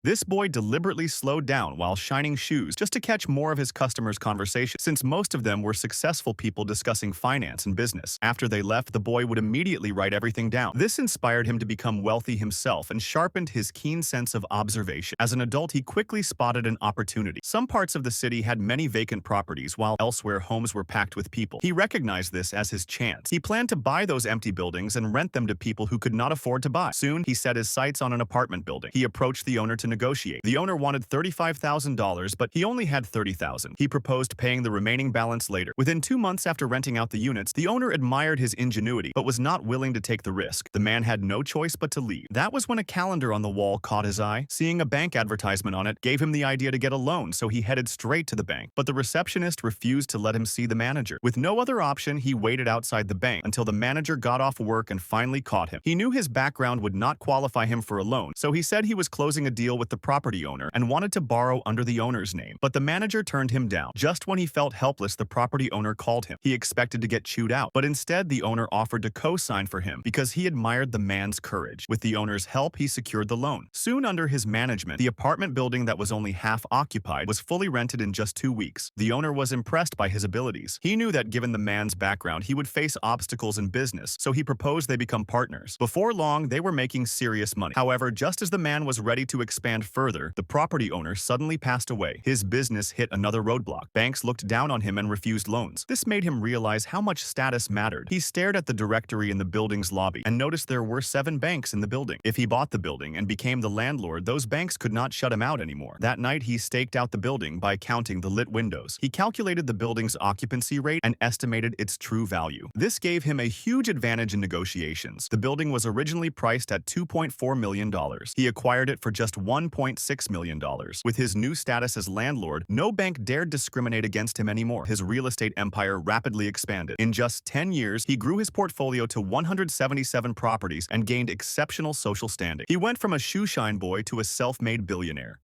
This boy deliberately slowed down while shining shoes just to catch more of his customers' conversation, since most of them were successful people discussing finance and business. After they left, the boy would immediately write everything down. This inspired him to become wealthy himself and sharpened his keen sense of observation. As an adult, he quickly spotted an opportunity. Some parts of the city had many vacant properties, while elsewhere homes were packed with people. He recognized this as his chance. He planned to buy those empty buildings and rent them to people who could not afford to buy. Soon, he set his sights on an apartment building. He approached the owner to negotiate. The owner wanted $35,000, but he only had $30,000. He proposed paying the remaining balance later. Within 2 months after renting out the units, the owner admired his ingenuity, but was not willing to take the risk. The man had no choice but to leave. That was when a calendar on the wall caught his eye. Seeing a bank advertisement on it gave him the idea to get a loan, so he headed straight to the bank. But the receptionist refused to let him see the manager. With no other option, he waited outside the bank until the manager got off work and finally caught him. He knew his background would not qualify him for a loan, so he said he was closing a deal with the property owner and wanted to borrow under the owner's name. But the manager turned him down. Just when he felt helpless, the property owner called him. He expected to get chewed out, but instead the owner offered to co-sign for him because he admired the man's courage. With the owner's help, he secured the loan. Soon under his management, the apartment building that was only half occupied was fully rented in just 2 weeks. The owner was impressed by his abilities. He knew that given the man's background, he would face obstacles in business, so he proposed they become partners. Before long, they were making serious money. However, just as the man was ready to expand further, the property owner suddenly passed away. His business hit another roadblock. Banks looked down on him and refused loans. This made him realize how much status mattered. He stared at the directory in the building's lobby and noticed there were 7 banks in the building. If he bought the building and became the landlord, those banks could not shut him out anymore. That night, he staked out the building by counting the lit windows. He calculated the building's occupancy rate and estimated its true value. This gave him a huge advantage in negotiations. The building was originally priced at $2.4 million. He acquired it for just $1.6 million. With his new status as landlord, no bank dared discriminate against him anymore. His real estate empire rapidly expanded. In just 10 years, he grew his portfolio to 177 properties and gained exceptional social standing. He went from a shoeshine boy to a self-made billionaire.